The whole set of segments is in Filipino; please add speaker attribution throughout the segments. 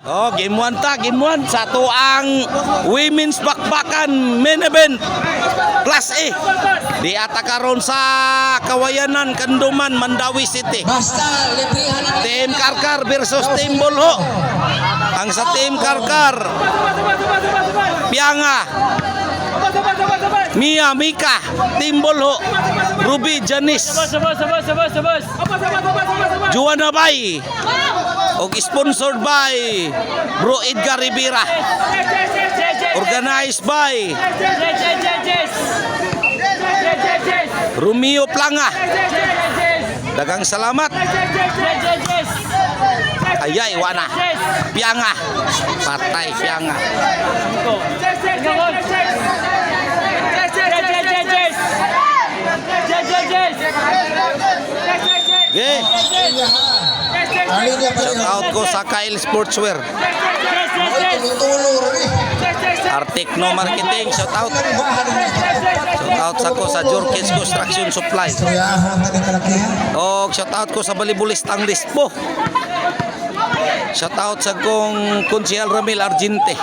Speaker 1: Oh, game 1 ta, game 1 sa tuang women's bakbakan main event Class A. Di atakaron sa Kawayanan, Kanduman, Mandawi City. Team Karkar versus Team Bolho. Ang sa Team Karkar, Pianga, Mia, Mika. Team Bolho, Ruby, Janice, Juana Bay. Og sponsored by Bro Edgar Rivera. Organized by Romeo Planga. Dagang salamat. Ayay, wana. Pianga. Patay, Pianga. Okay. Shout out ko sa Kyle Sportswear. Artekno Marketing, shout out. Shout out sa ko sa Jorkins Construction Supply. O shout out ko sa Balibulistang Dispo. Shout out sa kong Konsyal Ramil Argente.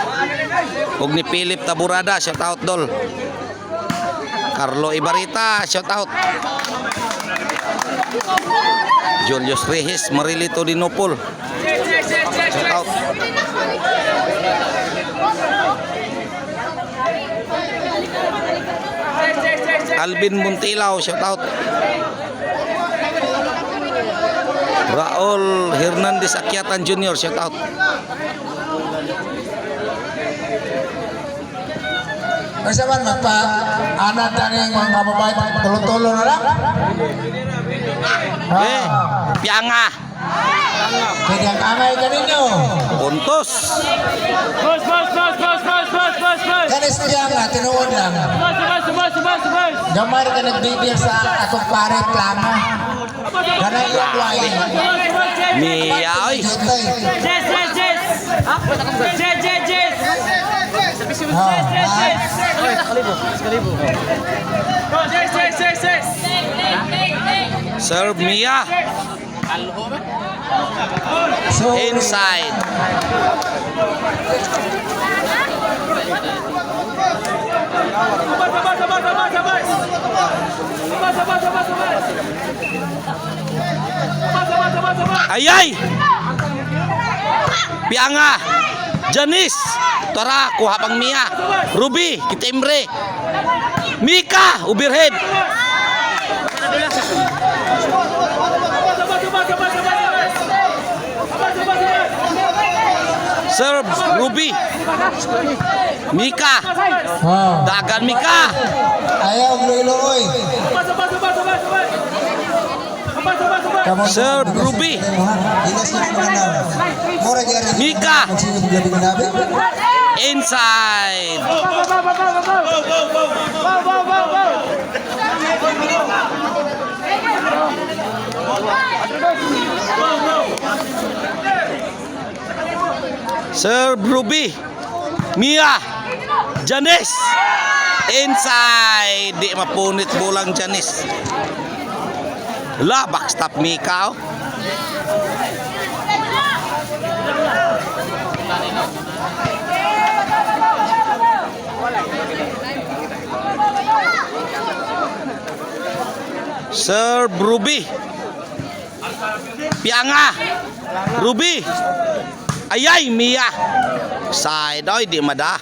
Speaker 1: Og ni Philip Taburada, shout out dol. Carlo Ibarita, shout out. Julius Reyes, Marilito Dinopol, shout out. Alvin Muntilao, shout out. Raul Hernandez Akyatan Jr., shout out.
Speaker 2: Kasi man magpa-anak na rin mga kababayan, tulong-tulong na lang.
Speaker 1: Pianga.
Speaker 2: Kaya ang angay ka ninyo.
Speaker 1: Puntos.
Speaker 2: Kanis Pianga, tinuod lang. Gamar ka nagbibigay sa atong pare Planga. Ganay yung buhay.
Speaker 1: Mia, oy. Serve Mia. Inside. Ayay. Pianga. Janice. Tara, kuha pang Mia. Ruby, Kitembre. Mika, overhead. Serve Ruby. Mika. Dagan Mika.
Speaker 2: Ayaw, Luiloy.
Speaker 1: Serve Ruby. Mika. Inside. Serve Ruby. Mia. Janice. Inside. Di mapunit bulang Janice. La, backstop Mika. Serve Ruby. Pianga. Ruby. Ayay, Mia. Side, oy, di mada.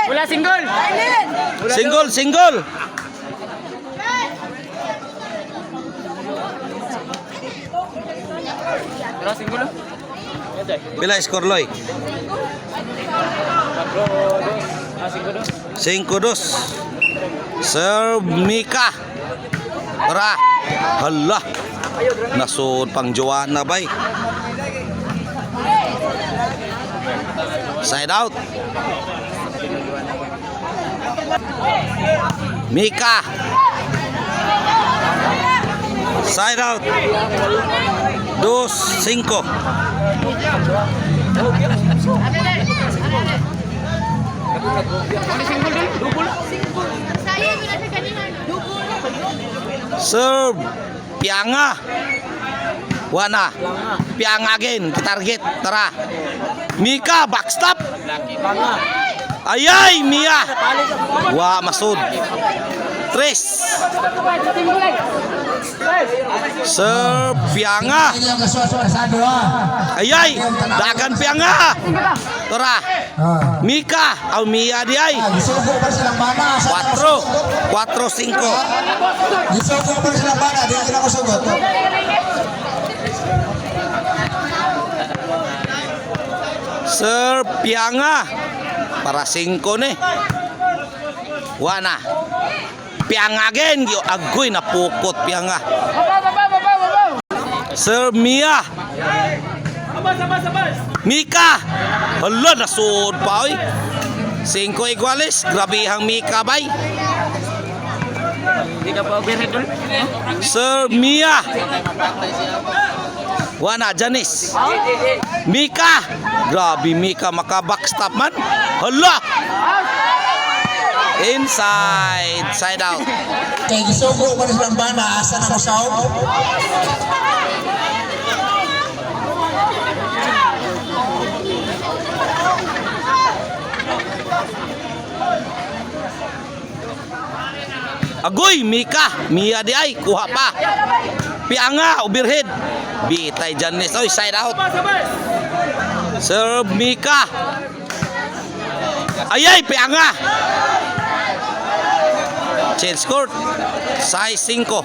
Speaker 3: Wala single.
Speaker 1: Single, single.
Speaker 3: Wala single.
Speaker 1: Pila skor Loy? 5-2. Serve Mika. Tara. Hala. Nasud pang Joanna bay. Side out. Mika. Side out. 2-5. Serve. Pianga. Wana. Pianga again. Target. Tara. Mika. Backstop. Ayay. Mia. Wa. Masud. Tres. Serve. Pianga.
Speaker 2: Ini yung kasado ha.
Speaker 1: Ayay. Dagan Pianga. Tara. Mika. Aw Mia di ay.
Speaker 2: Gisugo pa silang bana.
Speaker 1: 4. 4-5.
Speaker 2: Gisugo pa silang bana. Di ko sugot.
Speaker 1: Sir Pianga. Para 5 ni. Wana. Pianga again. Agoy na pukot Pianga. Sir Mia. Mika. Hala, nasud pa oy. 5 iguales. Grabihang Mika bay.
Speaker 3: Hindi ka pa overhead doon?
Speaker 1: Sir Mia. Wana Janice. Mika. Grabe Mika maka-backstop man. Hala. Inside. Side out.
Speaker 2: Kaya gisugo pa silang bana. Asa na mo sahog?
Speaker 1: Agoy, Mika. Mia di ay. Kuha pa. Pianga, overhead. Bitay Janice. Oy, side out. Serve Mika. Ayay, Pianga. Change court. Size 5.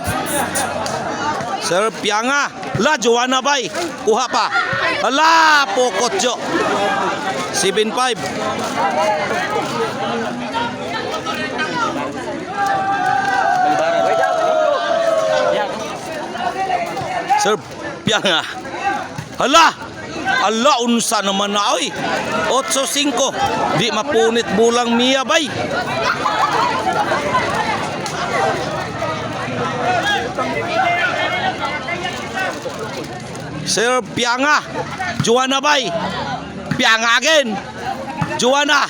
Speaker 1: Serve Pianga. La, Joanna bay. Kuha pa. Hala, pokot jo. 7-5. Serve Pianga. Hala. Ala, unsa naman na oy. 8-5. Di mapunit bulang Mia bay. Sir Pianga. Joanna bay. Pianga again. Joanna.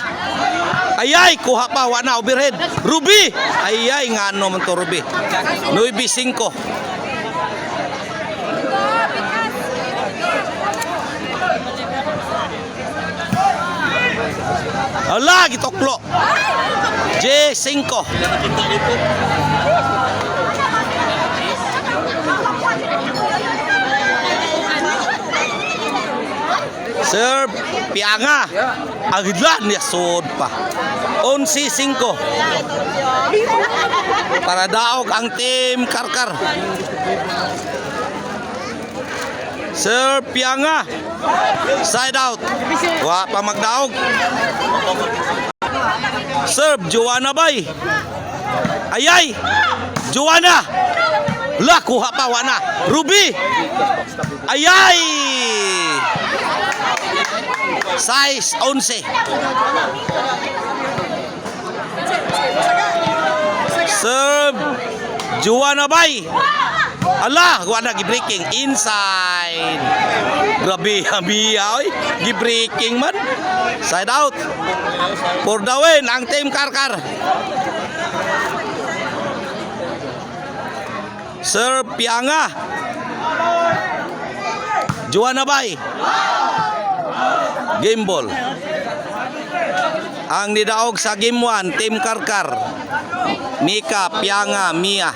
Speaker 1: Ayay, kuha pa. Wana, overhead. Ruby. Ayay, nga ano man to Ruby. 9-5. Ala, gitoklo. J5. Sir Pianga. Agidlan niya sud pa. 11-5. Para daog ang team Karkar. Sir Pianga. Side out. Wa pa magdaog. Serve Joanna bay. Ayay. Joanna. La, kuha pa wana. Ruby. Ayay. Size 11. Serve Joanna bay. Ala, wala gi-breaking inside. Grabe Mia oy, gi-breaking man. Side out. For the win ang team Karkar. Sir Pianga. Joanna bay. Game ball. Ang nidaog sa game 1 team Karkar. Mika, Pianga, Mia.